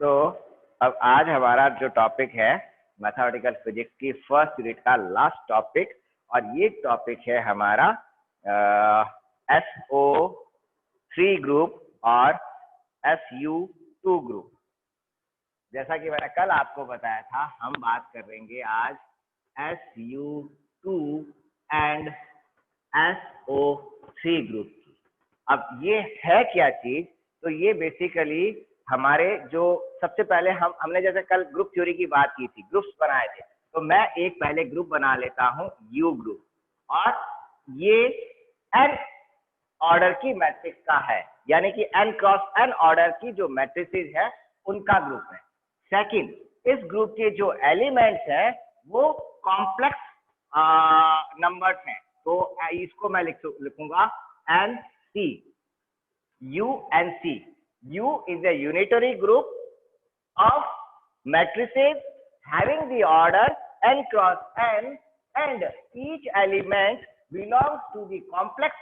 तो अब आज हमारा जो टॉपिक है मैथमेटिकल फिजिक्स की फर्स्ट यूनिट का लास्ट टॉपिक, और ये टॉपिक है हमारा SO3 ग्रुप और SU2 ग्रुप। जैसा कि मैंने कल आपको बताया था, हम बात करेंगे आज SU2 एंड SO3 ग्रुप की। अब ये है क्या चीज? तो ये बेसिकली हमारे जो सबसे पहले हमने जैसे कल ग्रुप थ्योरी की बात की थी, ग्रुप्स बनाए थे, तो मैं एक पहले ग्रुप बना लेता हूं यू ग्रुप, और ये n ऑर्डर की मैट्रिक्स का है, यानी कि n क्रॉस n ऑर्डर की जो मैट्रिसेस है उनका ग्रुप है। सेकंड, इस ग्रुप के जो एलिमेंट्स हैं वो कॉम्प्लेक्स नंबर्स हैं, तो इसको मैं लिखूंगा NC, UNC. U is a unitary group of matrices having the order n cross n, and each element belongs to the complex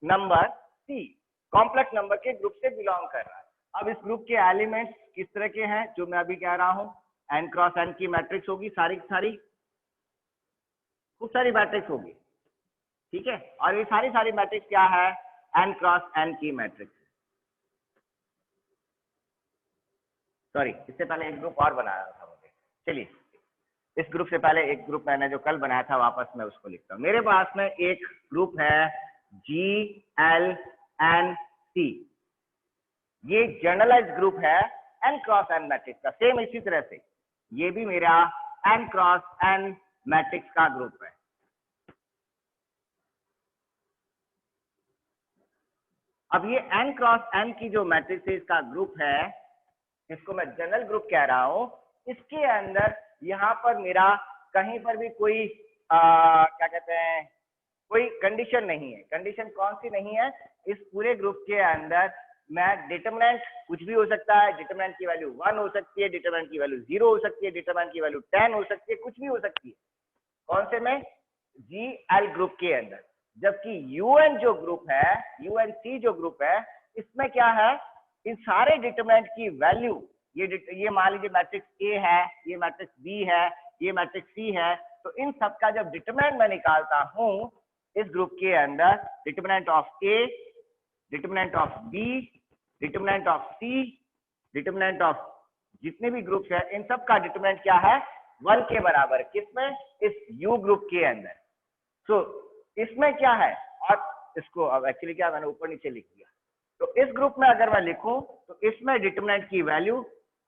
number C. Complex number के ग्रुप से बिलोंग कर रहा है। अब इस ग्रुप के एलिमेंट्स किस तरह के हैं जो मैं अभी कह रहा हूं, n क्रॉस n की मैट्रिक्स होगी, सारी खूब सारी मैट्रिक्स होगी, ठीक है। और ये सारी मैट्रिक्स क्या है? n क्रॉस n की मैट्रिक्स। सॉरी, इससे पहले एक ग्रुप और बनाया था मुझे। चलिए, इस ग्रुप से पहले एक ग्रुप मैंने जो कल बनाया था वापस मैं उसको लिखता हूँ। मेरे पास में एक ग्रुप है GLNC। ये जनरलाइज ग्रुप है n क्रॉस n मैट्रिक्स का। सेम इसी तरह से ये भी मेरा n क्रॉस n मैट्रिक्स का ग्रुप है। अब ये n क्रॉस n की जो मैट्रिक्स का ग्रुप है, इसको मैं जनरल ग्रुप कह रहा हूं। इसके अंदर यहाँ पर मेरा कहीं पर भी कोई क्या कहते हैं, कोई कंडीशन नहीं है। कंडीशन कौन सी नहीं है? इस पूरे ग्रुप के अंदर मैं डिटरमिनेंट कुछ भी हो सकता है। डिटरमिनेंट की वैल्यू 1 हो सकती है, डिटरमिनेंट की वैल्यू 0 हो सकती है, डिटरमिनेंट की वैल्यू 10 हो सकती है, कुछ भी हो सकती है। कौन से में? GL ग्रुप के अंदर। जबकि UN जो ग्रुप है, UNC जो ग्रुप है, इसमें क्या है? इन सारे डिटरमिनेंट की वैल्यू, ये मान लीजिए मैट्रिक्स A है, ये मैट्रिक्स B है, ये मैट्रिक्स C है, तो इन सब का जब डिटरमिनेंट मैं निकालता हूं इस ग्रुप के अंदर, determinant of A, determinant of B, determinant of C, determinant of जितने भी ग्रुप्स है, इन सब का डिटरमिनेंट क्या है? 1 के बराबर। किसमें? इस U ग्रुप के अंदर। सो इसमें क्या है? और इसको अब एक्चुअली क्या मैंने ऊपर नीचे लिख दिया। तो इस ग्रुप में अगर मैं लिखूं तो इसमें डिटरमिनेंट की वैल्यू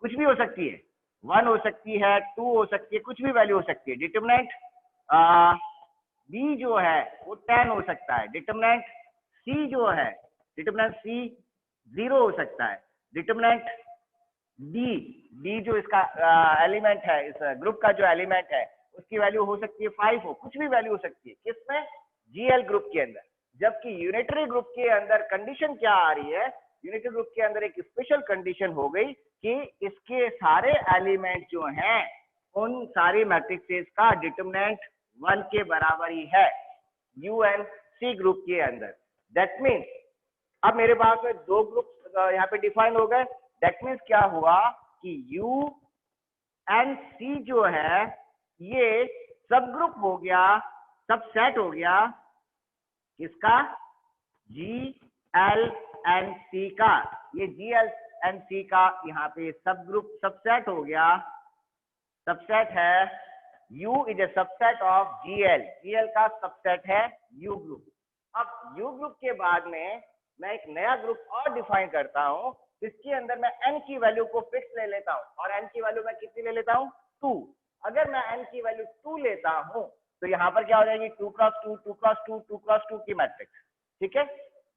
कुछ भी हो सकती है, 1 हो सकती है, 2 हो सकती है, कुछ भी वैल्यू हो सकती है। डिटरमिनेंट B जो है वो 10 हो सकता है। डिटरमिनेंट C जो है, डिटरमिनेंट C 0 हो सकता है। डिटरमिनेंट D जो इसका एलिमेंट है, इस ग्रुप का जो एलिमेंट है, उसकी वैल्यू हो सकती है 5 हो, कुछ भी वैल्यू हो सकती है। किसमें? GL ग्रुप के अंदर। जबकि यूनिटरी ग्रुप के अंदर कंडीशन क्या आ रही है? यूनिटरी ग्रुप के अंदर एक स्पेशल कंडीशन हो गई कि इसके सारे एलिमेंट जो हैं उन सारी मैट्रिक्सेस का डिटरमिनेंट 1 के बराबर ही है UNC ग्रुप के अंदर। दैट मीन्स अब मेरे पास में दो ग्रुप यहाँ पे डिफाइन हो गए। दैट मीन्स क्या हुआ कि UNC जो है ये सब ग्रुप हो गया, सब सेट हो गया किसका? GLNC का। ये GLNC का यहाँ पे सब ग्रुप सबसेट हो गया, सबसेट है। U is a subset of GL, GL का सबसेट है U ग्रुप। अब U ग्रुप के बाद में मैं एक नया ग्रुप और डिफाइन करता हूं, इसके अंदर मैं n की वैल्यू को फिक्स ले लेता हूं, और n की वैल्यू मैं कितनी ले लेता हूं? 2। अगर मैं n की वैल्यू 2 लेता हूं तो यहाँ पर क्या हो जाएगी? 2 क्रॉस 2, 2 क्रॉस 2, 2 क्रॉस 2 की मैट्रिक्स, ठीक है।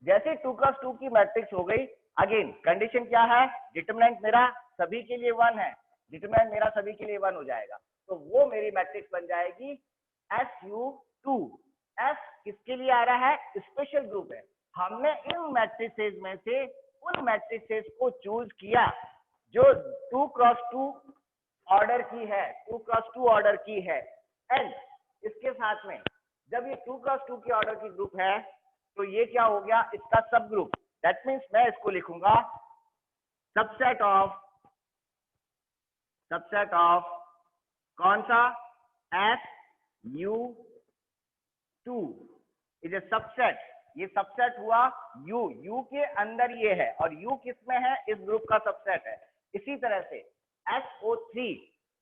जैसे 2 क्रॉस 2 की मैट्रिक्स हो गई, अगेन कंडीशन क्या है? डिटरमिनेंट मेरा सभी के लिए 1 है, डिटरमिनेंट मेरा सभी के लिए 1 हो जाएगा, तो वो मेरी मैट्रिक्स बन जाएगी SU2। S किसके लिए आ रहा है? स्पेशल ग्रुप है। हमने इन मैट्रिसेस में से उन मैट्रिसेस को चूज किया जो 2 क्रॉस 2 ऑर्डर की है, 2 क्रॉस 2 ऑर्डर की है। एंड इसके साथ में जब ये 2 क्रॉस 2 की ऑर्डर की ग्रुप है तो ये क्या हो गया? इसका सब ग्रुप। दैट मीन्स मैं इसको लिखूंगा सबसेट ऑफ सबसेट ऑफ कौन सा, SU2 इज ए सबसेट, ये सबसेट हुआ U के अंदर ये है, और U किस में है, इस ग्रुप का सबसेट है। इसी तरह से SO3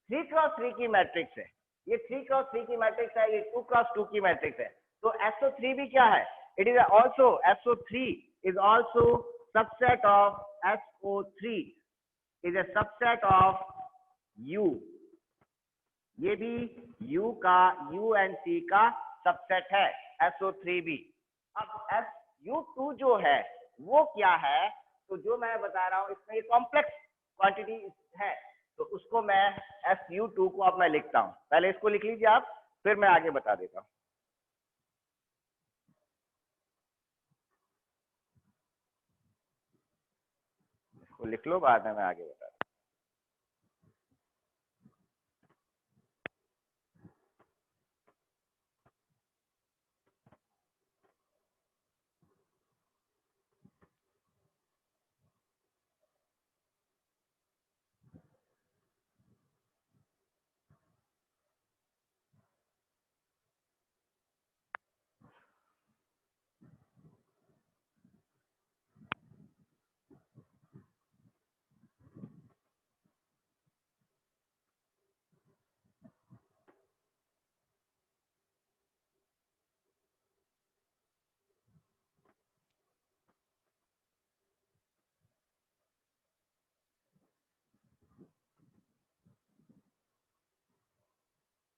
3x3 की मैट्रिक्स है, ये 3x3 की मैट्रिक्स है, ये 2x2 की मैट्रिक्स है। तो SO3 भी क्या है, it is also, SO3 is also subset of SO3 is a subset of U, ये भी U का, U एंड C का सबसेट है, SO3 भी। अब SU2 जो है वो क्या है, तो जो मैं बता रहा हूं इसमें ये कॉम्प्लेक्स क्वांटिटी है, तो उसको मैं SU2 को अब मैं लिखता हूं, पहले इसको लिख लीजिए आप, फिर मैं आगे बता देता हूं। इसको लिख लो, बाद में मैं आगे बता दूं।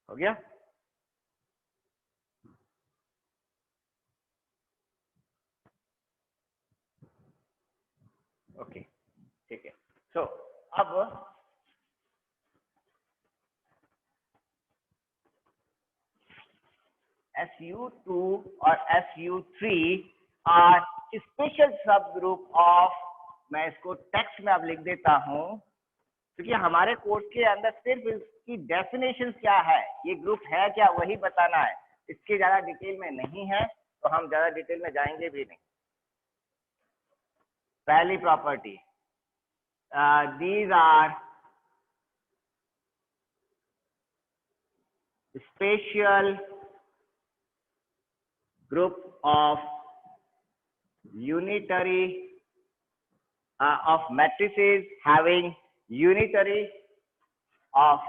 हो गया? ओके, ठीक है। सो अब SU2 और SU3 आर स्पेशल सब ग्रुप ऑफ, मैं इसको टेक्स्ट में अब लिख देता हूं, क्योंकि हमारे कोर्स के अंदर सिर्फ इसकी डेफिनेशन क्या है, ये ग्रुप है क्या, वही बताना है, इसके ज्यादा डिटेल में नहीं है, तो हम ज्यादा डिटेल में जाएंगे भी नहीं। पहली property, these are special group of unitary of matrices having unitary of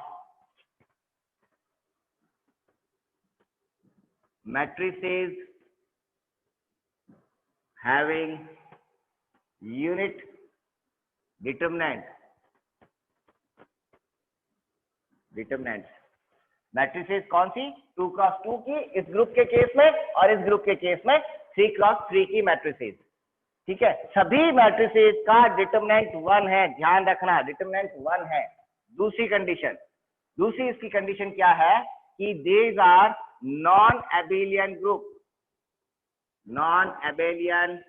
matrices having unit determinants matrices कौन सी, 2x2 की इस ग्रुप के केस में, और इस ग्रुप के केस में 3x3 की मैट्रिसेस। ठीक है, सभी मैट्रिसेस का डिटरमिनेंट 1 है, ध्यान रखना, डिटरमिनेंट 1 है। दूसरी कंडीशन, दूसरी इसकी कंडीशन क्या है कि these are non abelian group, non abelian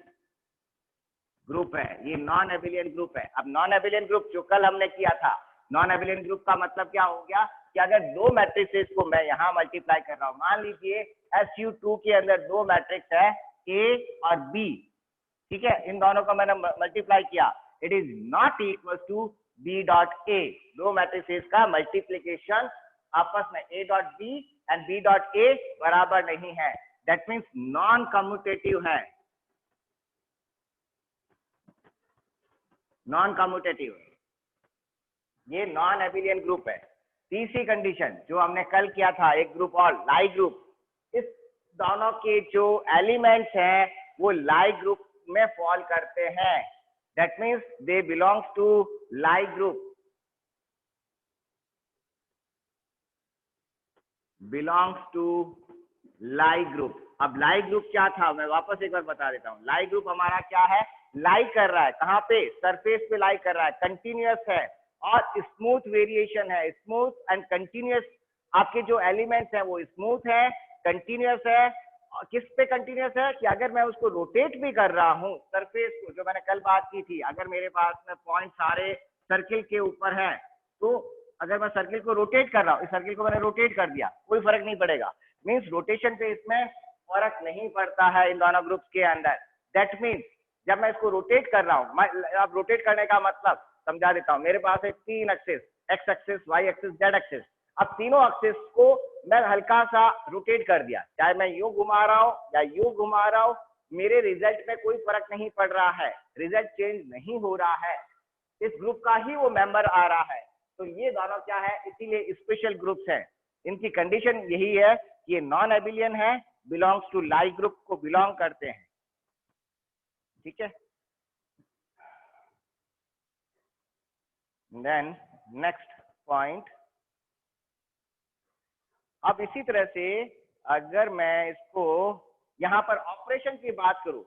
group है, ये नॉन एबेलियन ग्रुप है। अब नॉन एबेलियन ग्रुप जो कल हमने किया था, नॉन एबेलियन ग्रुप का मतलब क्या हो गया कि अगर दो मैट्रिसेस को मैं यहां मल्टीप्लाई कर रहा हूं, मान लीजिए SU2 के अंदर दो मैट्रिक्स है A और B, ठीक है, इन दोनों को मैंने मल्टीप्लाई किया, it is not equal to B dot A, दो मैट्रिसेस का मल्टीप्लीकेशन आपस में A dot B and B dot A बराबर नहीं है, दैट मीन्स नॉन कम्यूटेटिव है, नॉन कम्यूटेटिव, ये नॉन एबिलियन ग्रुप है। तीसरी कंडीशन जो हमने कल किया था, एक ग्रुप और लाई ग्रुप, इस दोनों के जो एलिमेंट्स हैं वो लाई ग्रुप में फॉल करते हैं, that means they belongs to Lie group, belongs to Lie group. अब लाई ग्रुप क्या था, मैं वापस एक बार बता देता हूँ। लाई ग्रुप हमारा क्या है, लाई कर रहा है कहाँ पे, सरफेस पे लाई कर रहा है, कंटिन्यूअस है और स्मूथ वेरिएशन है, स्मूथ एंड कंटिन्यूअस। आपके जो एलिमेंट्स हैं वो स्मूथ है, कंटिन्यूअस है। किस पे कंटिन्यूअस है कि अगर मैं उसको रोटेट भी कर रहा हूँ सरफेस को, जो मैंने कल बात की थी, अगर मेरे पास में पॉइंट सारे सर्किल के ऊपर है, तो अगर मैं सर्किल को रोटेट कर रहा हूँ, इस सर्किल को मैंने रोटेट कर दिया, कोई फर्क नहीं पड़ेगा, मीन्स रोटेशन पे इसमें फर्क नहीं पड़ता है इन दोनों ग्रुप्स के अंदर। दैट मीन्स जब मैं इसको रोटेट कर रहा हूँ, अब रोटेट करने का मतलब समझा देता हूँ, मेरे पास है 3 axis, X axis, Y axis, Z axis. अब तीनों एक्सिस को मैं हल्का सा रोटेट कर दिया, चाहे मैं यूं घुमा रहा हूं या यूं घुमा रहा हूं, मेरे रिजल्ट में कोई फर्क नहीं पड़ रहा है, रिजल्ट चेंज नहीं हो रहा है, इस ग्रुप का ही वो मेंबर आ रहा है। तो ये दोनों क्या है, इसीलिए स्पेशल ग्रुप्स हैं। इनकी कंडीशन यही है कि ये नॉन एबिलियन है, बिलोंग्स टू लाई ग्रुप को बिलोंग करते हैं। ठीक है, देन नेक्स्ट पॉइंट। अब इसी तरह से अगर मैं इसको यहां पर ऑपरेशन की बात करूं,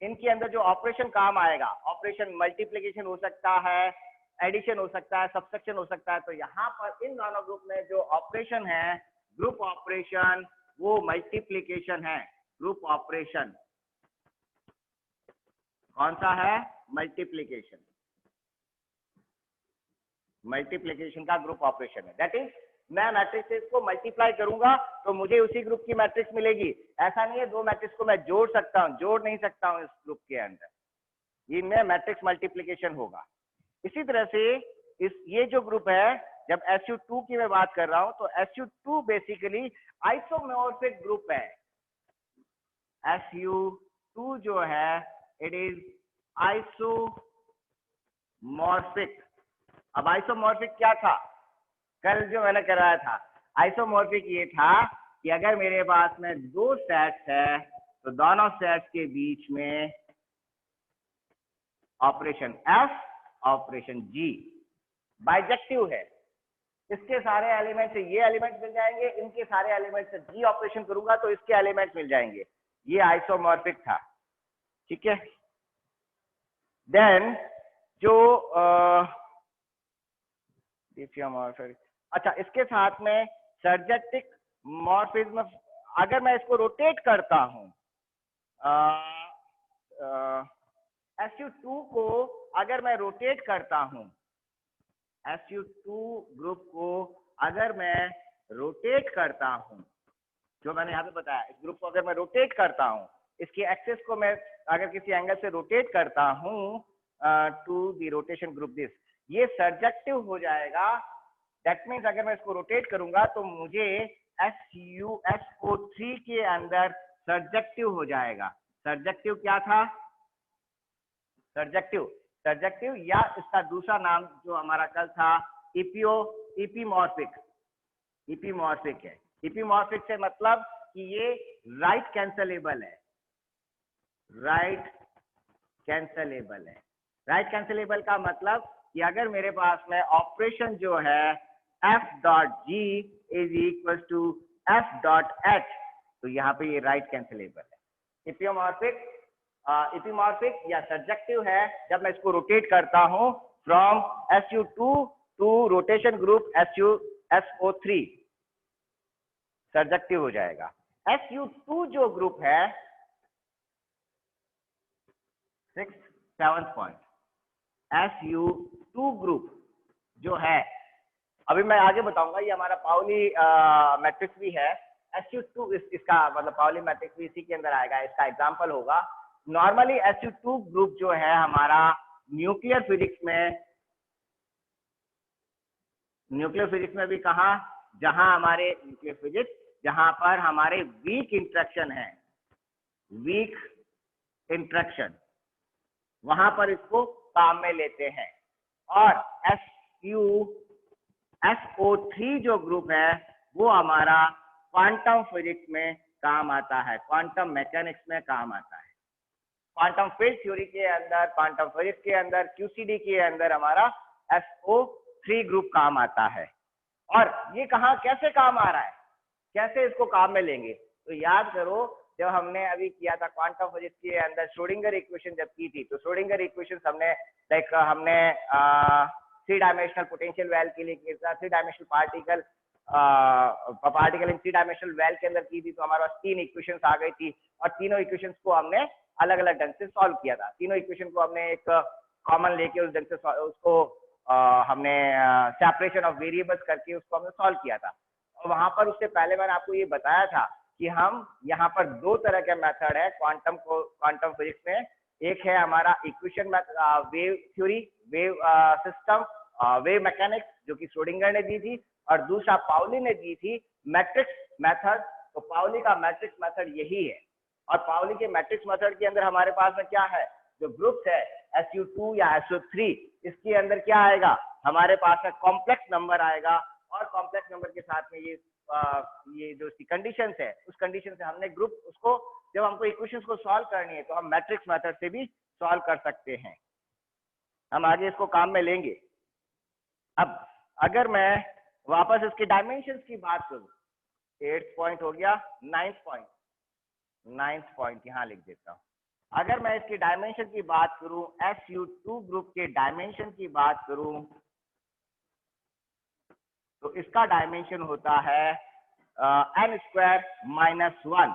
इनके अंदर जो ऑपरेशन काम आएगा, ऑपरेशन मल्टीप्लिकेशन हो सकता है, एडिशन हो सकता है, सब्सट्रैक्शन हो सकता है। तो यहाँ पर इन दोनों ग्रुप में जो ऑपरेशन है, ग्रुप ऑपरेशन, वो मल्टीप्लिकेशन है। ग्रुप ऑपरेशन कौन सा है? मल्टीप्लिकेशन। मल्टीप्लिकेशन का ग्रुप ऑपरेशन है। दैट इज मैं मैट्रिक्स को मल्टीप्लाई करूंगा तो मुझे उसी ग्रुप की मैट्रिक्स मिलेगी। ऐसा नहीं है दो मैट्रिक्स को मैं जोड़ सकता हूं, जोड़ नहीं सकता हूं इस ग्रुप के अंदर। इनमें मैट्रिक्स मल्टीप्लिकेशन होगा। इसी तरह से ये जो ग्रुप है, जब SU2 की मैं बात कर रहा हूं तो SU2 बेसिकली आइसोमॉर्फिक ग्रुप है। SU2 जो है इट इज आइसोमॉर्फिक। अब आइसोमॉर्फिक क्या था? कल जो मैंने कराया था, आइसोमॉर्फिक ये था कि अगर मेरे पास में दो सेट्स है तो दोनों सेट्स के बीच में operation F, operation G bijective है। इसके सारे एलिमेंट से ये एलिमेंट मिल जाएंगे, इनके सारे एलिमेंट से G ऑपरेशन करूंगा तो इसके एलिमेंट मिल जाएंगे। ये आइसोमॉर्फिक था। ठीक है, देन जो अच्छा, इसके साथ में सर्जेटिक मॉर्फिज्म, अगर मैं इसको रोटेट करता हूं, SU2 को अगर मैं रोटेट करता हूं, SU2 ग्रुप को अगर मैं रोटेट करता हूं, जो मैंने यहाँ पे बताया, इस ग्रुप को अगर मैं रोटेट करता हूं, इसकी एक्सिस को मैं अगर किसी एंगल से रोटेट करता हूं to the rotation group this, ये सर्जेक्टिव हो जाएगा। दैट मीन्स अगर मैं इसको रोटेट करूंगा तो मुझे SO3 के अंदर सर्जेक्टिव हो जाएगा। सर्जेक्टिव क्या था? सर्जेक्टिव या इसका दूसरा नाम जो हमारा कल था इपीमॉर्फिक है। इपीमॉर्फिक से मतलब कि ये राइट कैंसलेबल है। राइट कैंसलेबल का मतलब कि अगर मेरे पास में ऑपरेशन जो है F.G is equal to F.H, तो यहाँ पे ये राइट कैंसलेबल है। इपीमॉर्फिक या सर्जेक्टिव है जब मैं इसको रोटेट करता हूं from SU2 to rotation group SO3, surjective हो जाएगा। SU2 जो ग्रुप है, 7th पॉइंट, SU2 ग्रुप जो है, अभी मैं आगे बताऊंगा, ये हमारा पाउली मैट्रिक्स भी है। SU2 इसका मतलब पाउली मैट्रिक्स भी इसी के अंदर आएगा, इसका एग्जांपल होगा। नॉर्मली SU2 ग्रुप जो है हमारा न्यूक्लियर फिजिक्स में भी कहा, जहां हमारे न्यूक्लियर फिजिक्स जहां पर हमारे वीक इंट्रैक्शन वहां पर इसको काम में लेते हैं। और SO3 जो ग्रुप है वो हमारा क्वांटम फिजिक्स में काम आता है, क्वांटम मैकेनिक्स में काम आता है, क्वांटम फील्ड थ्योरी के अंदर, क्वांटम फिजिक्स के अंदर, QCD के अंदर हमारा SO3 ग्रुप काम आता है। और ये कहाँ कैसे काम आ रहा है, कैसे इसको काम में लेंगे? तो याद करो, जब हमने अभी किया था क्वांटम फिजिक्स के अंदर श्रोडिंगर इक्वेशन जब की थी, तो श्रोडिंगर इक्वेशन हमने 3 डायमेंशनल पोटेंशियल वेल के लिए किया था, 3 dimensional particle in 3 dimensional well के अंदर की थी। तो हमारे पास 3 इक्वेशंस आ गई थी और तीनों इक्वेशंस को हमने अलग अलग ढंग से सॉल्व किया था। तीनों इक्वेशन को हमने एक कॉमन लेके उस ढंग से उसको हमने सेपरेशन ऑफ वेरिएबल्स करके उसको हमने सॉल्व किया था। और वहां पर उससे पहले मैंने आपको ये बताया था कि हम यहाँ पर 2 तरह के मेथड है क्वांटम फिजिक्स में। एक है हमारा equation wave theory, wave system, wave mechanics जो कि श्रोडिंगर ने दी थी, और दूसरा पाउली ने दी थी मैट्रिक्स मेथड। तो पाउली का मैट्रिक्स मेथड यही है, और पाउली के मैट्रिक्स मेथड के अंदर हमारे पास में क्या है, जो ग्रुप्स है SU2 या SU3, इसके अंदर क्या आएगा, हमारे पास में कॉम्प्लेक्स नंबर आएगा, और कॉम्प्लेक्स नंबर के साथ में ये जो इसकी कंडीशंस है, उस कंडीशन से हमने ग्रुप, उसको जब हमको इक्वेशंस को सॉल्व करनी है तो हम मैट्रिक्स मेथड से भी सॉल्व कर सकते हैं। हम आगे इसको काम में लेंगे। अब अगर मैं वापस इसके डायमेंशंस की बात करूं, 8th पॉइंट हो गया, 9th पॉइंट यहां लिख देता हूं। अगर मैं इसकी डायमेंशन की बात करूं, SU2 ग्रुप के डायमेंशन की बात करूं, तो इसका डायमेंशन होता है n² - 1।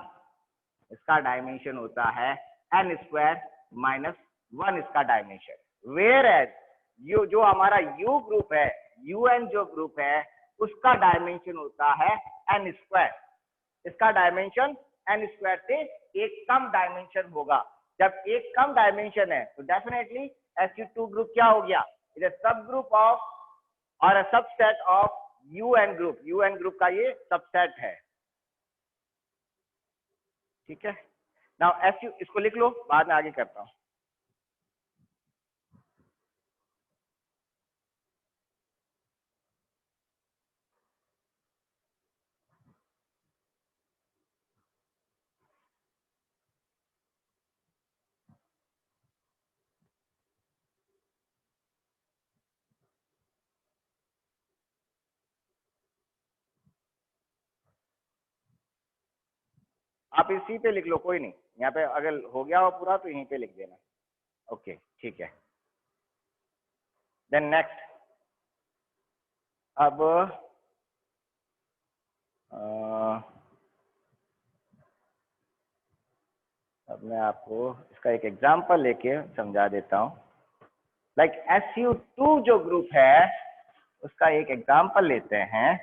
इसका डायमेंशन होता है n² - 1 इसका डायमेंशन। वेयर एज जो हमारा U ग्रुप है, UN जो ग्रुप है, उसका डायमेंशन होता है n²। इसका डायमेंशन n² से एक कम डायमेंशन होगा। जब एक कम डायमेंशन है तो डेफिनेटली SU2 ग्रुप क्या हो गया, इट इज सब ग्रुप ऑफ और subset of UN group. UN group का ये सबसेट है, ठीक है। नाउ SU, इसको लिख लो, बाद में आगे करता हूं। आप इसी पे लिख लो, कोई नहीं, यहाँ पे अगर हो गया हो पूरा तो यहीं पे लिख देना। ओके, ठीक है। देन नेक्स्ट, अब मैं आपको इसका एक एग्जांपल लेके समझा देता हूँ। लाइक SU2 जो ग्रुप है उसका एक एग्जांपल लेते हैं।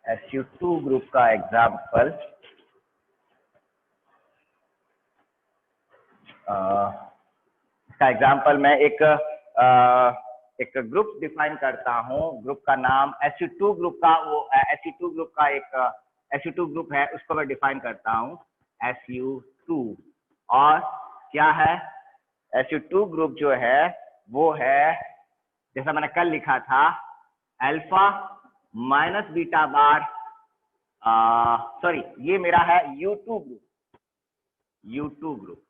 SU2 ग्रुप का एग्जांपल, इसका एग्जांपल मैं एक ग्रुप डिफाइन करता हूं। ग्रुप का नाम SU2 ग्रुप का, वो SU2 ग्रुप का एक SU2 ग्रुप है, उसको मैं डिफाइन करता हूं SU2। और क्या है, SU2 ग्रुप जो है वो है, जैसा मैंने कल लिखा था, अल्फा माइनस बीटा बार, सॉरी ये मेरा है U2 group. U2 group,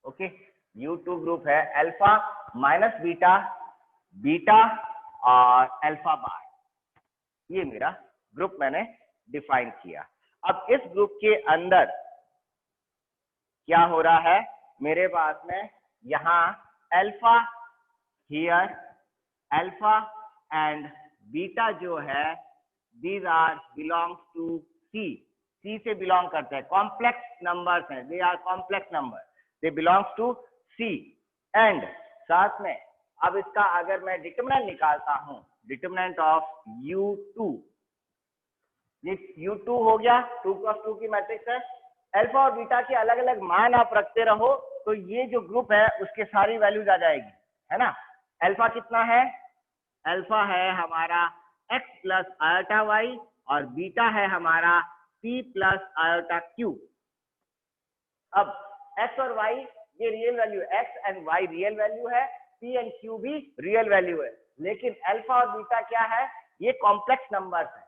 okay, U2 group है अल्फा माइनस बीटा, बीटा और अल्फा बार। ये मेरा ग्रुप मैंने डिफाइन किया। अब इस ग्रुप के अंदर क्या हो रहा है, मेरे पास में यहाँ alpha here, alpha and beta जो है, these are belongs to C से बिलोंग करते हैं, कॉम्प्लेक्स नंबर्स हैं, they are complex number, they belongs to C। And साथ में अब इसका अगर मैं डिटरमिनेंट निकालता हूं, डिटरमिनेंट ऑफ U2, ये U2 हो गया, 2 × 2 की मैट्रिक्स है। अल्फा और बीटा के अलग अलग मान आप रखते रहो तो ये जो ग्रुप है उसके सारी वैल्यूज आ जाएगी, है ना। अल्फा कितना है, अल्फा है हमारा x + i और बीटा है हमारा p + i। अब x और y ये real value, x and y real value है, p एंड q भी रियल वैल्यू है, लेकिन अल्फा और बीटा क्या है, ये कॉम्प्लेक्स नंबर्स है।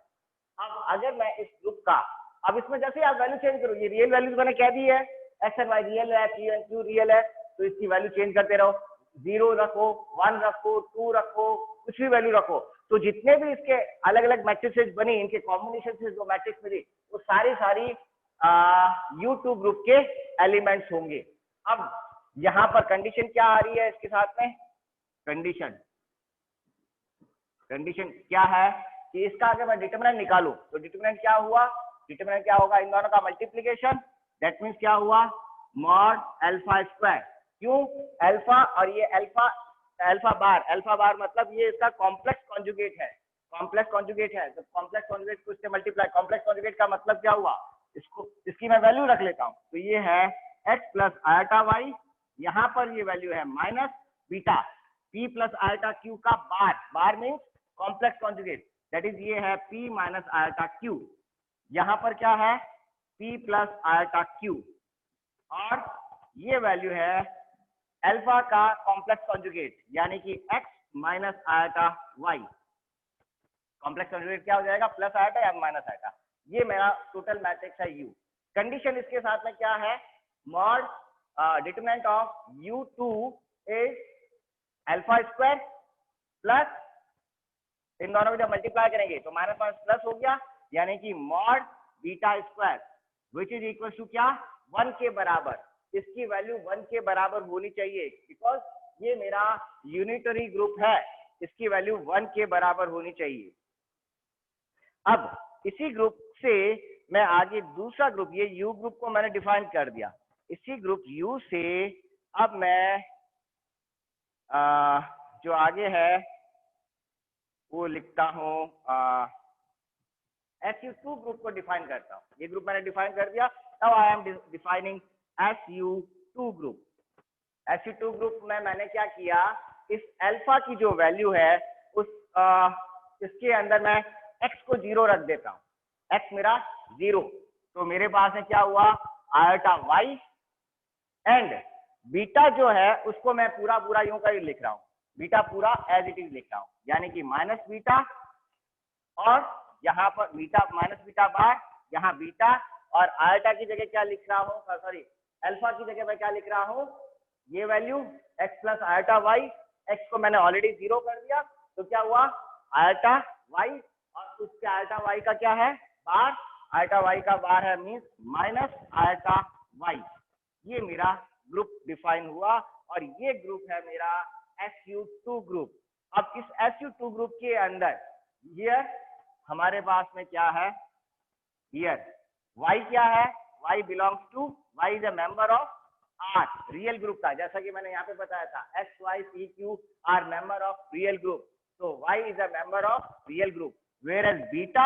अब अगर मैं इस ग्रुप का, अब इसमें जैसे आप वैल्यू चेंज करो, ये रियल वैल्यूज मैंने कह दी है, x एंड y रियल है, p एंड q रियल है, तो इसकी वैल्यू चेंज करते रहो, 0 रखो, 1 रखो, 2 रखो, कुछ भी वैल्यू रखो, तो जितने भी इसके अलग अलग मैट्रिसेस बनी, इनके कॉम्बिनेशन से जो मैट्रिक्स मिली, वो सारी U2 ग्रुप के एलिमेंट्स होंगे। अब यहाँ पर कंडीशन क्या आ रही है इसके साथ में, कंडीशन क्या है कि इसका अगर मैं डिटरमिनेंट निकालूं तो डिटरमिनेंट क्या हुआ, डिटरमिनेंट क्या होगा, इन दोनों का मल्टीप्लीकेशन, दैट मीन्स क्या हुआ, मॉड अल्फा स्क्वायर। क्यों? अल्फा और ये अल्फा अल्फा बार मतलब ये इसका कॉम्प्लेक्स कॉन्जुगेट है, कॉम्प्लेक्स कॉन्जुगेट है। तो कॉम्प्लेक्स कॉन्जुगेट को इससे मल्टीप्लाई, कॉम्प्लेक्स कॉन्जुगेट का मतलब क्या हुआ? इसको, इसकी मैं वैल्यू रख लेता हूँ, तो ये है x प्लस आयटा वाई, यहाँ पर ये वैल्यू है minus beta p plus iota q का bar, bar means complex conjugate, that is ये है p माइनस आयटा क्यू, यहाँ पर क्या है p प्लस आयटा क्यू, और ये वैल्यू है अल्फा का कॉम्प्लेक्स कॉन्जुगेट यानी कि x minus iota y। Complex conjugate क्या हो जाएगा? प्लस आयटा या माइनस आयटा। ये मेरा टोटल मैट्रिक्स है U। कंडीशन इसके साथ में क्या है? Mod determinant of U2 is alpha square plus, इन दोनों को जब मल्टीप्लाई करेंगे तो माइनस माइनस प्लस हो गया, यानी कि mod beta square which is equal to क्या? 1 के बराबर। इसकी वैल्यू 1 के बराबर होनी चाहिए, बिकॉज ये मेरा यूनिटरी ग्रुप है, इसकी वैल्यू 1 के बराबर होनी चाहिए। अब इसी ग्रुप से मैं आगे दूसरा ग्रुप, ये यू ग्रुप को मैंने डिफाइन कर दिया, इसी ग्रुप यू से अब मैं जो आगे है वो लिखता हूँ, SU2 ग्रुप को डिफाइन करता हूँ। ये ग्रुप मैंने डिफाइन कर दिया, now I am defining SU2 group. SU2 group में मैंने क्या किया, इस अल्फा की जो वैल्यू है उस इसके अंदर मैं x को 0 रख देता हूँ, x मेरा 0, तो मेरे पास में क्या हुआ? आयोटा y, एंड बीटा जो है उसको मैं पूरा पूरा यूं कर लिख रहा हूँ, बीटा पूरा एज इट इज लिख रहा हूँ, यानी कि माइनस बीटा, और यहाँ पर बीटा माइनस बीटा बार, यहाँ बीटा, और आयोटा की जगह क्या लिख रहा हूँ, सॉरी अल्फा की जगह मैं क्या लिख रहा हूँ, ये value x plus iota y, x को मैंने ऑलरेडी 0 कर दिया, तो क्या हुआ? आयोटा y, और उसके आयोटा y का क्या है? बार, आयोटा y का बार है मीन्स माइनस आयोटा y। ये मेरा ग्रुप डिफाइन हुआ, और ये ग्रुप है मेरा SU2 ग्रुप। अब इस SU2 ग्रुप के अंदर हियर हमारे पास में क्या है? हियर y क्या है? y belongs to, y is a member of R, real group का, जैसा कि मैंने यहाँ पे बताया था x y p q are member of real group, तो y is a member of real group, where as beta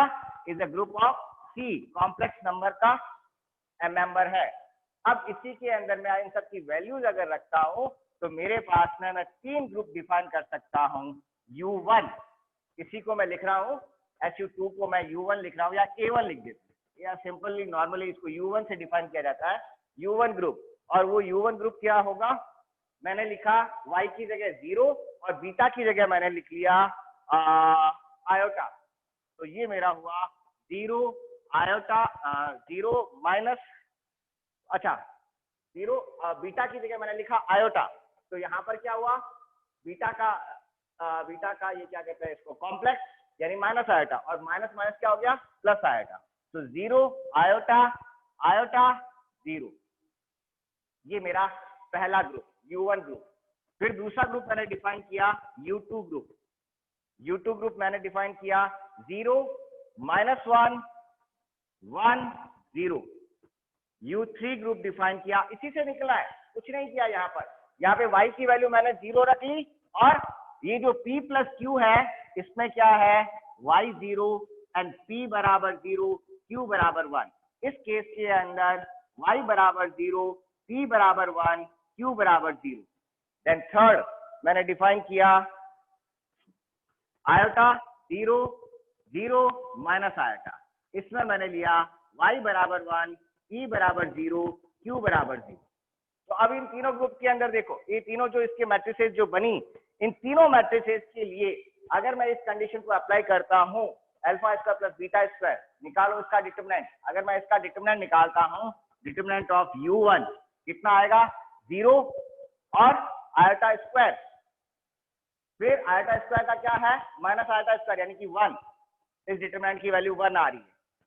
is a group of C, complex number का मेंबर है। अब इसी के अंदर मैं इन सब की वैल्यूज अगर रखता हूँ तो मेरे पास में मैं 3 ग्रुप डिफाइन कर सकता हूँ। U1, इसी को मैं लिख रहा हूँ, SU2 को मैं U1 लिख रहा हूँ, या A1 लिख देता हूँ, या सिंपली नॉर्मली इसको U1 से डिफाइन किया जाता है, U1 ग्रुप। और वो U1 ग्रुप क्या होगा? मैंने लिखा y की जगह 0 और बीटा की जगह मैंने लिख लिया आयोटा, तो ये मेरा हुआ 0 आयोटा 0 माइनस, अच्छा 0 बीटा की जगह मैंने लिखा आयोटा, तो यहाँ पर क्या हुआ? बीटा का ये क्या कहते हैं इसको? कॉम्प्लेक्स, यानी माइनस आयोटा, और माइनस माइनस क्या हो गया? प्लस आयोटा, तो 0 आयोटा आयोटा 0, ये मेरा पहला ग्रुप U1 ग्रुप। फिर दूसरा ग्रुप मैंने डिफाइन किया U2 ग्रुप। U2 ग्रुप मैंने डिफाइन किया 0 माइनस 1 1 0। U3 ग्रुप डिफाइन किया, इसी से निकला है, कुछ नहीं किया यहाँ पर। यहाँ पे y की वैल्यू मैंने 0 रख ली, और ये जो p प्लस q है इसमें क्या है? y 0 एंड p बराबर 0, q बराबर 1। इस केस के अंदर y बराबर 0, p बराबर 1, q बराबर 0। देन थर्ड मैंने डिफाइन किया आयोटा 0 0 माइनस आयोटा, इसमें मैंने लिया y बराबर 1, e बराबर 0, q बराबर 0। तो अब इन तीनों ग्रुप के अंदर देखो, ये तीनों जो इसके मैट्रिसेस जो बनी, इन तीनों मैट्रिसेस के लिए अगर मैं इस कंडीशन को अप्लाई करता हूं, alpha square plus beta square, निकालो इसका डिटरमिनेंट। अगर मैं इसका डिटरमिनेंट निकालता हूं, डिटरमिनेंट ऑफ U1 कितना आएगा? 0 और आयोटा स्क्वायर, फिर आयोटा स्क्वायर का क्या है? माइनस आयोटा स्क्वायर, यानी कि 1। इस डिटरमिनेंट की वैल्यू 1 आ रही है।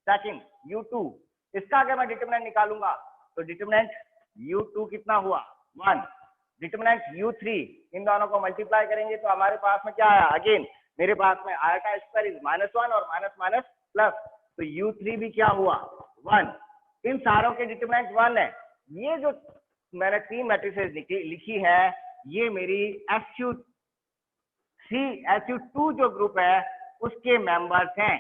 सेकंड U2, इसका अगर मैं डिटरमिनेंट निकालूंगा तो डिटरमिनेंट U2 कितना हुआ? 1। डिटरमिनेंट U3, इन दोनों को मल्टीप्लाई करेंगे तो हमारे पास में क्या आया? अगेन मेरे पास में आयोटा स्क्वायर इज -1 और माइनस माइनस प्लस, तो U3 भी क्या हुआ? 1। इन सारों के डिटरमिनेंट 1 है। ये जो मैंने 3 मैट्रिसेस लिखी है, ये मेरी SU2 जो ग्रुप है उसके मेंबर्स हैं,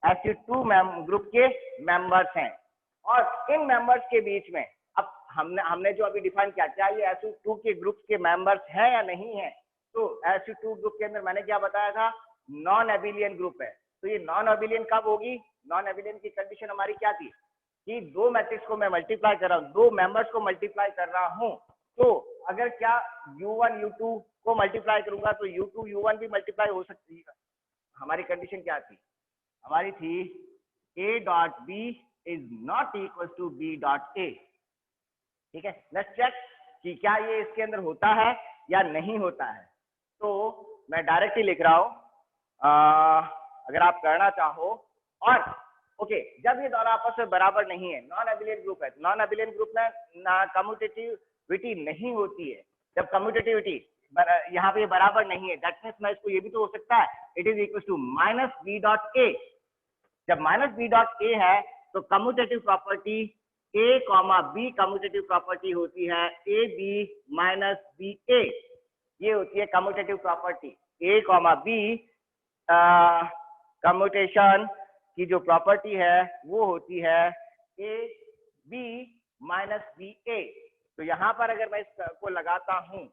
SU2 ग्रुप के मेंबर्स हैं। और इन मेंबर्स के बीच में अब हमने जो अभी डिफाइन किया, क्या ये SU2 के ग्रुप के मेंबर्स हैं या नहीं है? तो SU2 ग्रुप के अंदर मैंने क्या बताया था, नॉन एबिलियन ग्रुप है। तो ये नॉन एबिलियन कब होगी? नॉन एबिलियन की कंडीशन हमारी क्या थी कि दो मैट्रिक्स को मैं मल्टीप्लाई कर रहा हूँ, दो मेंबर्स को मल्टीप्लाई कर रहा हूँ, तो अगर क्या U1 U2 को मल्टीप्लाई करूंगा तो U2 U1 भी मल्टीप्लाई हो सकती है। हमारी कंडीशन क्या थी? हमारी थी A dot B is not equal to B dot A। ठीक है, लेट्स चेक कि क्या ये इसके अंदर होता है या नहीं होता है। तो मैं डायरेक्ट ही लिख रहा हूं, अगर आप करना चाहो। और ओके, जब ये दोनों आपस में बराबर नहीं है, नॉन एबिलियन ग्रुप है, नॉन एबिलियन ग्रुप में ना कम्यूटेटिविटी नहीं होती है। जब कम्यूटेटिविटी यहाँ पे बराबर नहीं है, दैट मीन्स मैं इसको ये भी तो हो सकता है, it is equal to minus B dot A. जब माइनस बी डॉट ए है तो commutative property A comma B commutative property होती है A B minus B A. ये होती है commutative property. A comma B commutation की जो प्रॉपर्टी है वो होती है A B minus B A. तो यहां पर अगर मैं इसको लगाता हूं,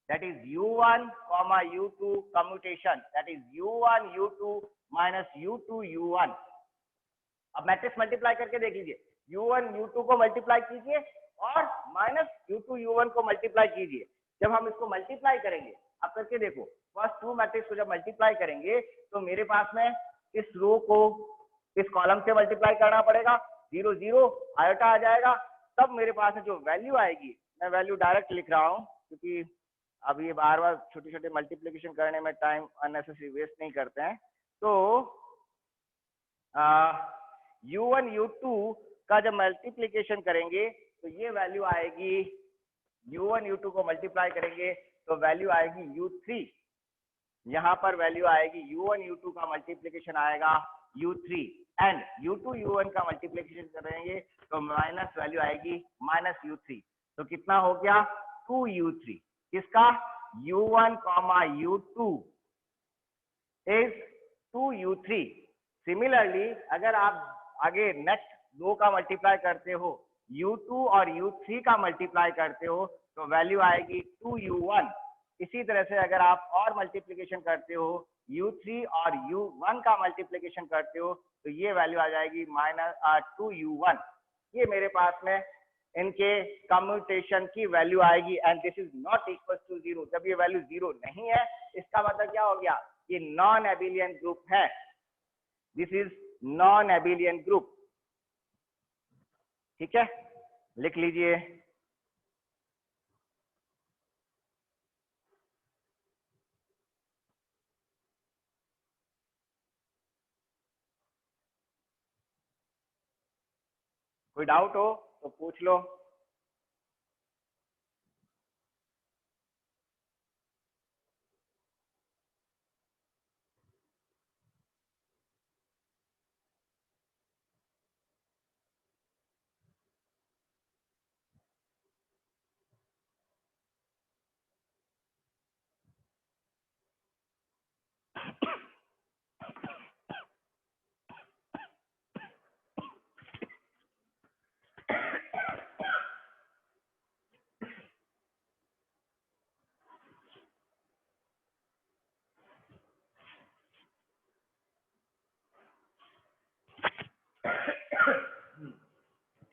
that is U1 comma U2 commutation, that is U1 U2 minus U2 U1। अब मैट्रिक्स मल्टीप्लाई करके देख लीजिए, U1 U2 को मल्टीप्लाई कीजिए और माइनस U2 U1 को मल्टीप्लाई कीजिए। जब हम इसको मल्टीप्लाई करेंगे, अब करके देखो, फर्स्ट 2 मैट्रिक्स को जब मल्टीप्लाई करेंगे तो मेरे पास में इस रो को इस कॉलम से मल्टीप्लाई करना पड़ेगा, 0 0 आयोटा आ जाएगा, तब मेरे पास में जो वैल्यू आएगी, मैं वैल्यू डायरेक्ट लिख रहा हूँ क्योंकि अब ये बार बार छोटे छोटे मल्टीप्लिकेशन करने में टाइम अननेसेसरी वेस्ट नहीं करते हैं। तो U1 U2 का जब मल्टीप्लिकेशन करेंगे तो ये वैल्यू आएगी, U1 U2 को मल्टीप्लाई करेंगे तो वैल्यू आएगी U3। यहाँ पर वैल्यू आएगी U1 U2 का मल्टीप्लिकेशन आएगा U3 एंड U2 U1 का मल्टीप्लिकेशन करेंगे तो माइनस वैल्यू आएगी माइनस U3। तो कितना हो गया? 2U3। किसका? U1 comma U2 is 2U3। Similarly अगर आप आगे नेक्स्ट दो का मल्टीप्लाई करते हो, U2 और U3 का मल्टीप्लाई करते हो तो वैल्यू आएगी 2U1। इसी तरह से अगर आप और मल्टीप्लिकेशन करते हो, U3 और U1 का मल्टीप्लिकेशन करते हो तो ये वैल्यू आ जाएगी माइनस 2U1। ये मेरे पास में इनके कम्यूटेशन की वैल्यू आएगी and this is not equal to 0। जब ये वैल्यू 0 नहीं है, इसका मतलब क्या हो गया? ये नॉन एबिलियन ग्रुप है। This is non abelian group. ठीक है, लिख लीजिए। कोई डाउट हो तो पूछ लो।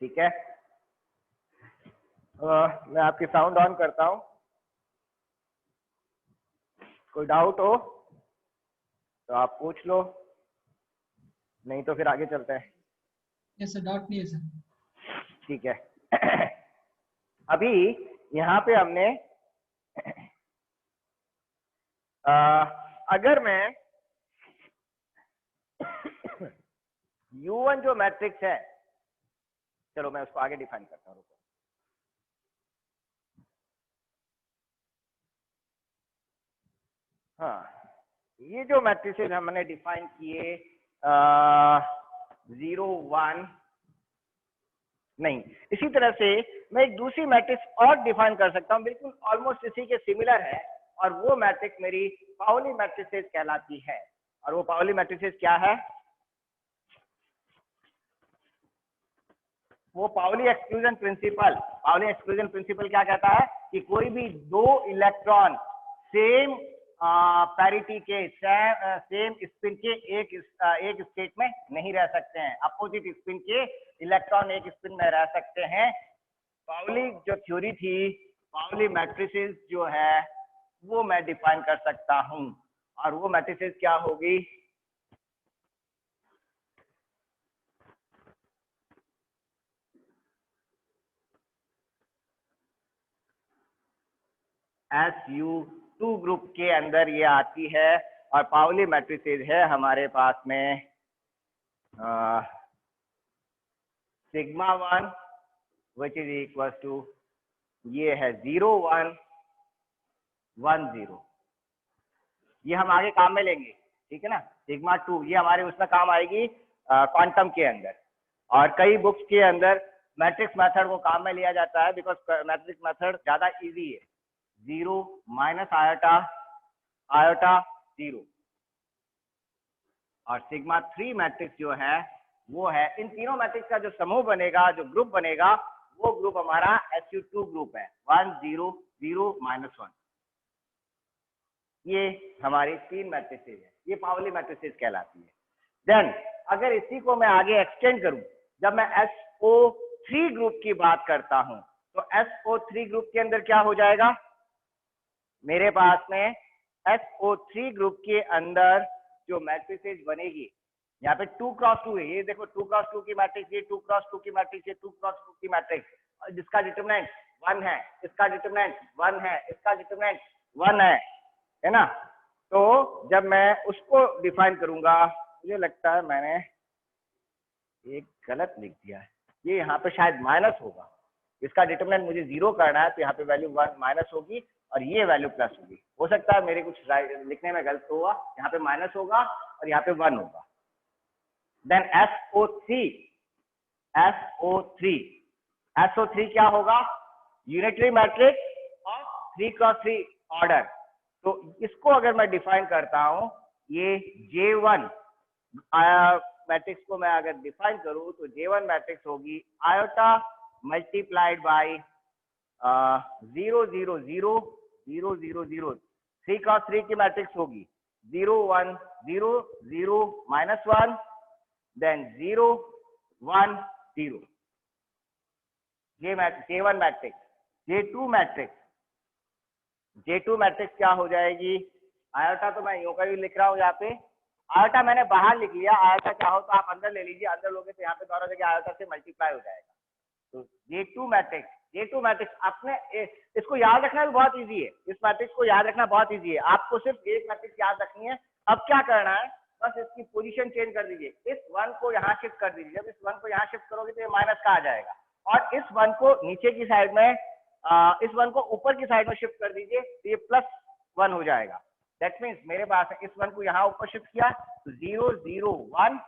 ठीक है, मैं आपकी साउंड ऑन करता हूं। कोई डाउट हो तो आप पूछ लो, नहीं तो फिर आगे चलते हैं। यस सर, डाउट नहीं है सर। ठीक है। अभी यहाँ पे हमने अगर मैं U1 जो मैट्रिक्स है, चलो मैं उसको आगे डिफाइन करता हूँ। हाँ, ये जो मैट्रिसेस हमने डिफाइन किए 0 1 नहीं, इसी तरह से मैं एक दूसरी मैट्रिक्स और डिफाइन कर सकता हूँ, बिल्कुल ऑलमोस्ट इसी के सिमिलर है, और वो मैट्रिक्स मेरी पाउली मैट्रिसेस कहलाती है। और वो पाउली मैट्रिसेस क्या है? वो Pauli exclusion principle. Pauli exclusion principle क्या कहता है कि कोई भी दो इलेक्ट्रॉन सेम पैरिटी के सेम स्पिन के एक स्टेट में नहीं रह सकते हैं। अपोजिट स्पिन के इलेक्ट्रॉन एक स्पिन में रह सकते हैं। पाउली जो थ्योरी थी, पाउली मैट्रिसेस जो है वो मैं डिफाइन कर सकता हूं, और वो मैट्रिसेस क्या होगी? SU2 ग्रुप के अंदर ये आती है, और पाउली मैट्रिसेस है हमारे पास में sigma 1 which is equal to, ये है 0 1 1 0। ये हम आगे काम में लेंगे, ठीक है ना। सिग्मा 2 ये हमारे उसमें काम आएगी क्वांटम के अंदर, और कई बुक्स के अंदर मैट्रिक्स मेथड को काम में लिया जाता है, बिकॉज मैट्रिक्स मेथड ज्यादा इजी है। 0 माइनस आयोटा आयोटा 0, और सिग्मा 3 मैट्रिक्स जो है वो है, इन तीनों मैट्रिक्स का जो समूह बनेगा, जो ग्रुप बनेगा, वो ग्रुप हमारा SU2 ग्रुप है, 1 0 0 -1। ये हमारी 3 मैट्रिसेस है, ये पाउली मैट्रिसेस कहलाती है। देन अगर इसी को मैं आगे एक्सटेंड करूं, जब मैं SO3 ग्रुप की बात करता हूं, तो SO3 ग्रुप के अंदर क्या हो जाएगा? मेरे पास में SO3 ग्रुप के अंदर जो मैट्रिसेस बनेगी, यहाँ पे 2 क्रॉस 2 है, ये देखो 2 क्रॉस 2 की मैट्रिक्स, ये 2 क्रॉस 2 की मैट्रिक्स, ये 2 क्रॉस 2 की मैट्रिक्स, जिसका डिटरमिनेंट 1 है, इसका डिटरमिनेंट 1 है, इसका डिटरमिनेंट 1 है ना। तो जब मैं उसको डिफाइन करूंगा, मुझे लगता है मैंने एक गलत लिख दिया है, ये यहाँ पे शायद माइनस होगा, इसका डिटरमिनेंट मुझे 0 करना है, तो यहाँ पे वैल्यू 1 माइनस होगी और ये वैल्यू प्लस होगी। हो सकता है मेरे कुछ लिखने में गलत हुआ, यहाँ पे माइनस होगा और यहाँ पे 1 होगा। देन SO3 क्या होगा? Unitary matrix of 3 cross 3 order. तो इसको अगर मैं डिफाइन करता हूं, ये J1 मैट्रिक्स को मैं अगर डिफाइन करूं, तो J1 मैट्रिक्स होगी आयोटा मल्टीप्लाइड बाय 0 0 0 0 0 0, 3 क्रॉस 3 की मैट्रिक्स होगी 0 1 0 0 -1, then 0 1 0। J1 matrix. J2 matrix क्या हो जाएगी? आयोटा तो मैं यूं का भी लिख रहा हूं, यहाँ पे आयोटा मैंने बाहर लिख लिया, आयोटा चाहो तो आप अंदर ले लीजिए, अंदर लोगे तो यहाँ पे दोनों जगह आयोटा से मल्टीप्लाई हो जाएगा। तो J2 मैट्रिक्स आपने इसको याद रखना भी बहुत इजी है, इस मैट्रिक्स को याद रखना बहुत इजी है। आपको सिर्फ एक मैट्रिक्स याद रखनी है। अब क्या करना है, बस इसकी पोजीशन चेंज कर दीजिए, इस 1 को यहाँ शिफ्ट कर दीजिए। जब इस 1 को यहाँ शिफ्ट करोगे तो ये माइनस का आ जाएगा, और इस 1 को नीचे की साइड में इस 1 को ऊपर की साइड में शिफ्ट कर दीजिए, तो ये +1 हो जाएगा। दैट मीन्स मेरे पास इस 1 को यहाँ ऊपर शिफ्ट किया तो 0 0 1,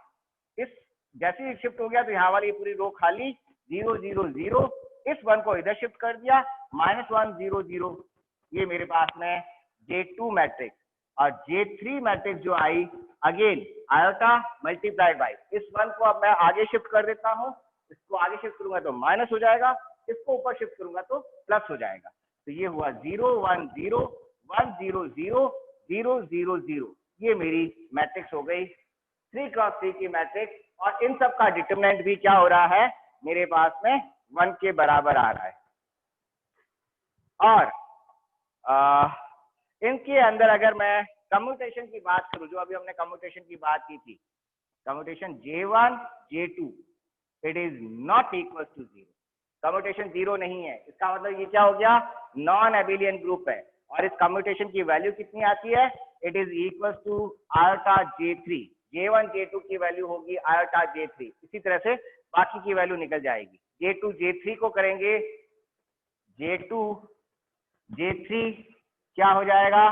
इस जैसे ही शिफ्ट हो गया तो यहाँ वाली पूरी रो खाली, 0 0 0, इस 1 को इधर शिफ्ट कर दिया, -1 0 0, ये मेरे पास में J2 मैट्रिक्स। और J3 मैट्रिक्स जो आई, अगेन आयोटा मल्टीप्लाइड बाय, इस 1 को अब मैं आगे शिफ्ट कर देता हूँ, इसको आगे शिफ्ट करूंगा तो माइनस हो जाएगा, इसको ऊपर शिफ्ट करूंगा तो प्लस हो जाएगा। तो ये हुआ 0 1 0 1 0 0 0 0 0, ये मेरी मैट्रिक्स हो गई 3 क्रॉस 3 की मैट्रिक्स। और इन सब का डिटरमिनेंट भी क्या हो रहा है, मेरे पास में 1 के बराबर आ रहा है। और इनके अंदर अगर मैं कम्यूटेशन की बात करूं, जो अभी हमने कम्यूटेशन की बात की थी, commutation J1 J2 it is not equal to 0, commutation 0 नहीं है। इसका मतलब ये क्या हो गया, नॉन एबिलियन ग्रुप है, और इस कम्यूटेशन की वैल्यू कितनी आती है, it is equal to iota J3, J1 J2 की वैल्यू होगी आयोटा J3, इसी तरह से बाकी की वैल्यू निकल जाएगी। J2 J3 को करेंगे, J2 J3 क्या हो जाएगा,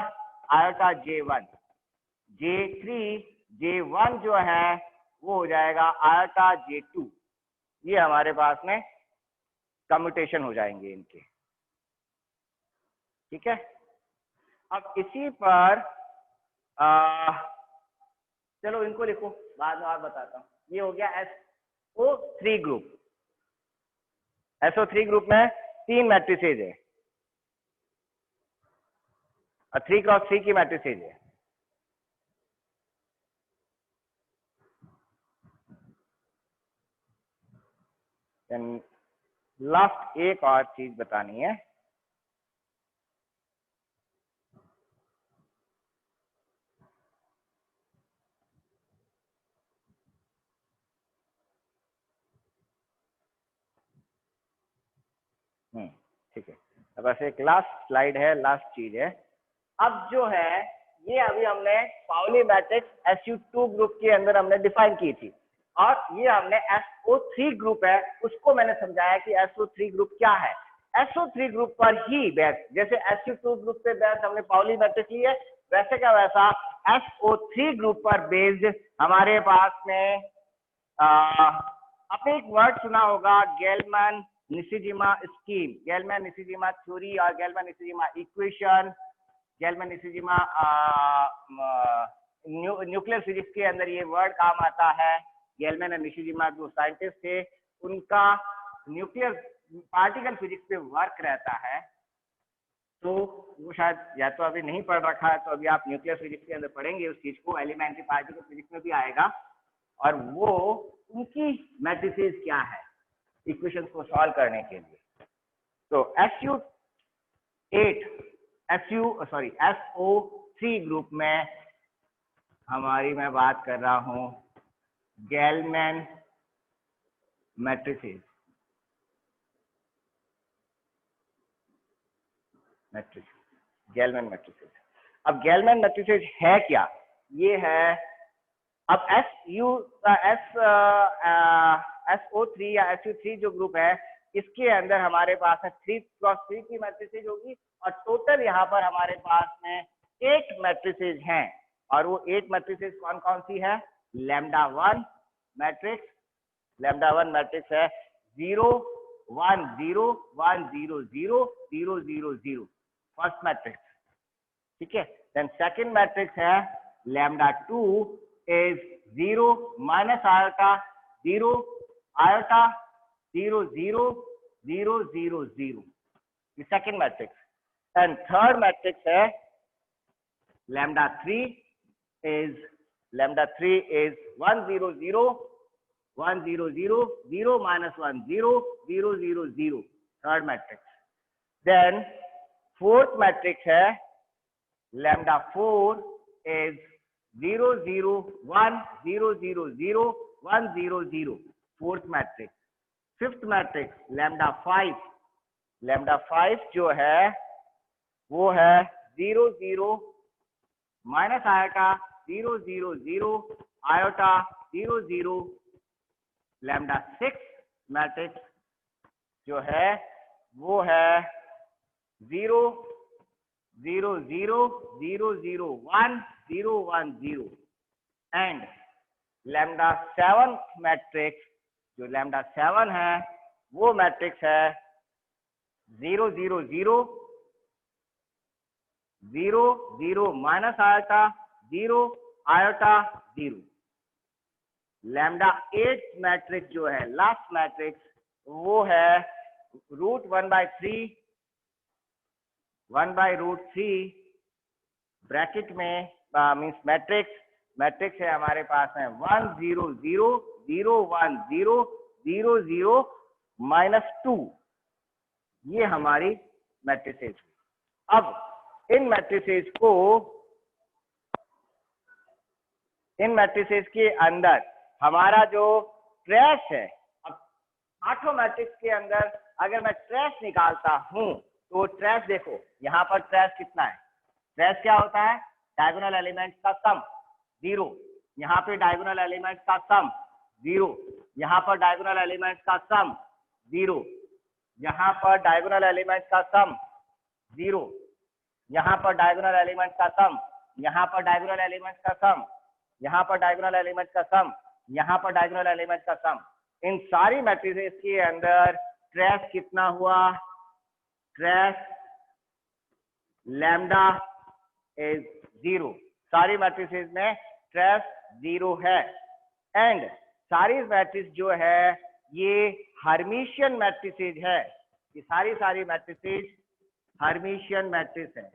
आयोटा J1, J3 J1 जो है वो हो जाएगा आयोटा J2। ये हमारे पास में कम्यूटेशन हो जाएंगे इनके, ठीक है। अब इसी पर चलो इनको लिखो, बाद में और बताता हूँ। ये हो गया SO3 ग्रुप। SO3 ग्रुप में 3 मैट्रिसेज है और 3x3 की मैट्रिसेज है। लास्ट एक और चीज बतानी है, ठीक है। अब बस एक लास्ट स्लाइड है, लास्ट चीज है। अब जो है ये अभी हमने पाउली मैट्रिक्स SU2 ग्रुप के अंदर हमने डिफाइन की थी, और ये हमने SO3 ग्रुप है उसको मैंने समझाया कि SO3 ग्रुप क्या है। SO3 ग्रुप पर ही बेस, जैसे SU2 ग्रुप पे बेस हमने पाउली मैट्रिक्स ली है, वैसे का वैसा SO3 ग्रुप पर बेस्ड हमारे पास में आपने एक वर्ड सुना होगा, गेलमैन निशिजिमा स्कीम, गेलमैन निशिजिमा थ्योरी और गेलमैन निशिजिमा इक्वेशन। गेलमैन निशिजिमा न्यूक्लियर फिजिक्स के अंदर ये वर्ड काम आता है। गेलमैन और निशिजिमा जो साइंटिस्ट थे, उनका न्यूक्लियर पार्टिकल फिजिक्स पे वर्क रहता है, तो वो शायद या तो अभी नहीं पढ़ रखा है, तो अभी आप न्यूक्लियर फिजिक्स के अंदर पढ़ेंगे उस चीज को, एलिमेंट्री पार्टिकल फिजिक्स में भी आएगा, और वो उनकी मैट्रिसेस क्या है इक्वेशंस को सॉल्व करने के लिए। तो SO3 ग्रुप में हमारी मैं बात कर रहा हूं गेलमैन मैट्रिसेस, गेलमैन मैट्रिसेस। अब गेलमैन मैट्रिसेस है क्या? ये है, अब SO3 या SU3 जो ग्रुप है, इसके अंदर हमारे पास में 3x3 की मैट्रिसेज होगी, और टोटल यहाँ पर हमारे पास में 8 मैट्रिसेज हैं, और वो 8 मैट्रिसेज कौन कौन सी है? λ1 मैट्रिक्स, λ1 मैट्रिक्स है 0 1 0 1 0 0 0 0 0, फर्स्ट मैट्रिक्स, ठीक है। देन सेकंड मैट्रिक्स है λ2 is 0 minus iota 0 iota 0 0 0 0 0, the second matrix. And third matrix है λ3 is 1 0 0 1 0 0 0 minus 1 0 0 0 0, third matrix. Then fourth matrix है λ4 is 0 0 1 0 0 0 1 0 0, fourth matrix. Fifth matrix λ5 जो है वो है 0 0 माइनस आयोटा 0 0 0 आयोटा 0 0। λ6 मैट्रिक्स जो है वो है 0 0 0 0 0 1 0 1 0, एंड λ7 मैट्रिक्स जो λ7 है वो मैट्रिक्स है 0 0 0 0 0 माइनस आयोटा 0 आयोटा 0। λ8 मैट्रिक्स जो है लास्ट मैट्रिक्स वो है √1/3 1/√3 ब्रैकेट में मीन्स मैट्रिक्स है हमारे पास में 1 0 0 0 1 0 0 0 -2, ये हमारी मैट्रिसेस। अब इन मैट्रिसेस के अंदर हमारा जो ट्रेस है, अब 8 मैट्रिक्स के अंदर अगर मैं ट्रेस निकालता हूं तो ट्रेस देखो, यहाँ पर ट्रेस कितना है? ट्रेस क्या होता है? डायगोनल एलिमेंट्स का सम 0, यहाँ पे डायगोनल एलिमेंट्स का सम 0, यहाँ पर डायगोनल एलिमेंट्स का सम 0, यहाँ पर डायगोनल एलिमेंट्स का सम 0, यहाँ पर डायगोनल एलिमेंट्स का सम, यहाँ पर डायगोनल एलिमेंट्स का सम, यहाँ पर डायगोनल एलिमेंट्स का सम, यहाँ पर डायगोनल एलिमेंट्स का सम। इन सारी मैट्रिसेस के अंदर ट्रेस कितना हुआ, ट्रेस लैम्डा इज 0, सारी मैट्रिसेस में ट्रेस 0 है। एंड सारी मैट्रिक्स जो है ये हर्मिशियन मैट्रिसेस है, ये सारी मैट्रिसेस हर्मिशियन मैट्रिक्स है,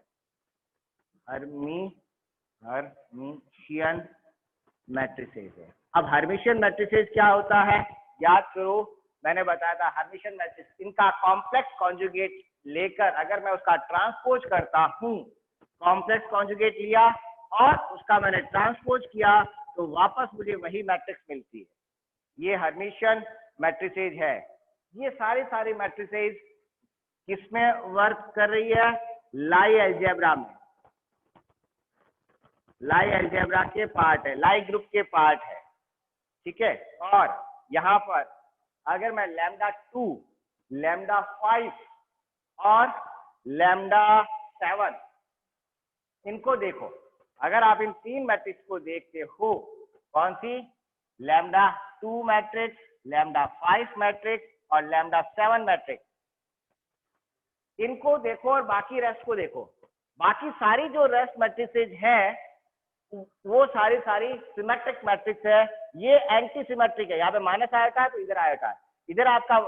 हर्मिशियन मैट्रिसेस है। अब हर्मिशियन मैट्रिसेस क्या होता है, याद करो मैंने बताया था हर्मिशियन मैट्रिक्स, इनका कॉम्प्लेक्स कॉन्जुगेट लेकर अगर मैं उसका ट्रांसपोज करता हूं, कॉम्प्लेक्स कॉन्जुगेट लिया और उसका मैंने ट्रांसपोज किया तो वापस मुझे वही मैट्रिक्स मिलती है, ये हर्मिशियन मैट्रिसेस है। ये सारी मैट्रिसेस किसमें वर्क कर रही है, लाई अलजेब्रा में, लाई अलजेब्रा के पार्ट है, लाई ग्रुप के पार्ट है, ठीक है। और यहां पर अगर मैं लैम्डा 2, लैम्डा 5 और लैम्डा 7 इनको देखो, अगर आप इन तीन मैट्रिक्स को देखते हो, कौन सी, लैम्डा 2 मैट्रिक्स, लैम्डा 5 मैट्रिक्स और लैम्डा 7 मैट्रिक्स, इनको देखो और बाकी रेस्ट को देखो। बाकी सारी जो रेस्ट मैट्रिसेज हैं वो सारी सिमेट्रिक मैट्रिक्स है, ये एंटी सिमेट्रिक है। यहाँ पे माइनस आयटा है तो इधर आयटा है, इधर आपका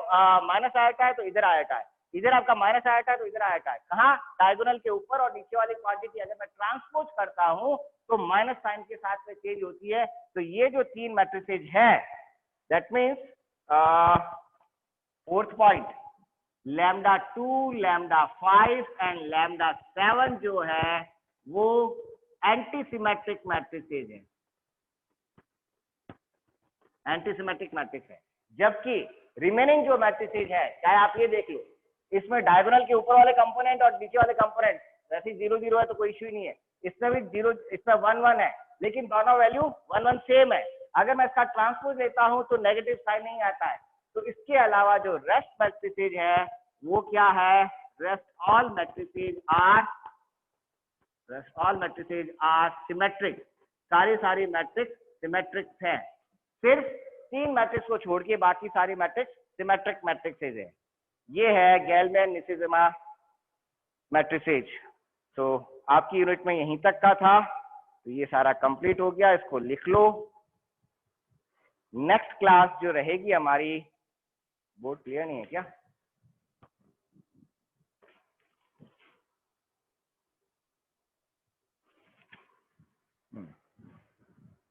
माइनस आयटा है तो इधर आयटा है, इधर आपका माइनस आयटा है तो इधर आयटा है। कहाँ, डायगोनल के ऊपर, और नीचे वाली क्वांटिटी अगर मैं ट्रांसपोज करता हूं तो माइनस साइन के साथ में चेंज होती है। तो ये जो तीन मैट्रिसेज हैं, that means fourth point, lambda 2, lambda 5 and lambda 7 जो है वो एंटी सिमेट्रिक मैट्रिसेज है, एंटी सिमेट्रिक मैट्रिक्स है। जबकि रिमेनिंग जो मैट्रिसेज है, चाहे आप ये देख लो, इसमें डायगोनल के ऊपर वाले कंपोनेंट और नीचे वाले कंपोनेंट वैसे 0-0 है तो कोई इश्यू ही नहीं है, इसमें भी 0, इसमें 1-1 है, लेकिन दोनों वैल्यू 1-1 सेम है। अगर मैं इसका ट्रांसपोज लेता हूं तो नेगेटिव साइन नहीं आता है। तो इसके अलावा जो रेस्ट मैट्रिसेज है वो क्या है, rest all matrices are symmetric, सारी मैट्रिक्स सिमेट्रिक है। सिर्फ तीन मैट्रिक्स को छोड़ के बाकी सारी मैट्रिक्स सिमेट्रिक मैट्रिक्सेज है। ये है गेलमैन निसिजिमा मैट्रिसेज। तो आपकी यूनिट में यहीं तक का था, तो ये सारा कंप्लीट हो गया, इसको लिख लो। नेक्स्ट क्लास जो रहेगी हमारी, बोर्ड क्लियर नहीं है क्या,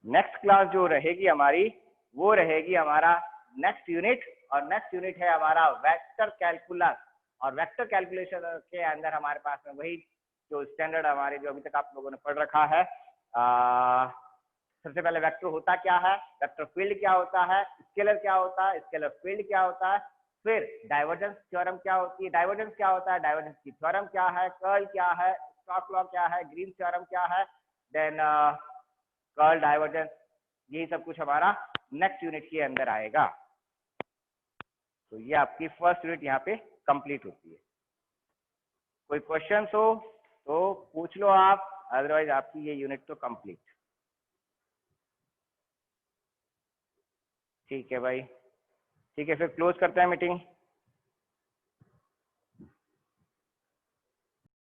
नेक्स्ट क्लास जो रहेगी हमारी वो रहेगी हमारा नेक्स्ट यूनिट, और नेक्स्ट यूनिट है हमारा वेक्टर कैलकुलस। और वेक्टर कैलकुलेशन के अंदर हमारे पास में वही जो स्टैंडर्ड हमारे जो अभी तक आप लोगों ने पढ़ रखा है, सबसे पहले वेक्टर होता क्या है, वेक्टर फील्ड क्या होता है, स्केलर क्या होता है, स्केलर फील्ड क्या होता है, फिर डाइवर्जेंस थ्योरम क्या होती है, डाइवर्जेंस क्या होता है, डाइवर्जेंस की थ्योरम क्या है, कर्ल क्या है, स्टोक्स लॉ क्या है, ग्रीन थ्योरम क्या है, देन कर्ल, डाइवर्जेंस, यही सब कुछ हमारा नेक्स्ट यूनिट के अंदर आएगा। तो ये आपकी फर्स्ट यूनिट यहाँ पे कंप्लीट होती है। कोई क्वेश्चन हो तो पूछ लो आप, अदरवाइज आपकी ये यूनिट तो कंप्लीट। ठीक है भाई, ठीक है, फिर क्लोज करते हैं मीटिंग।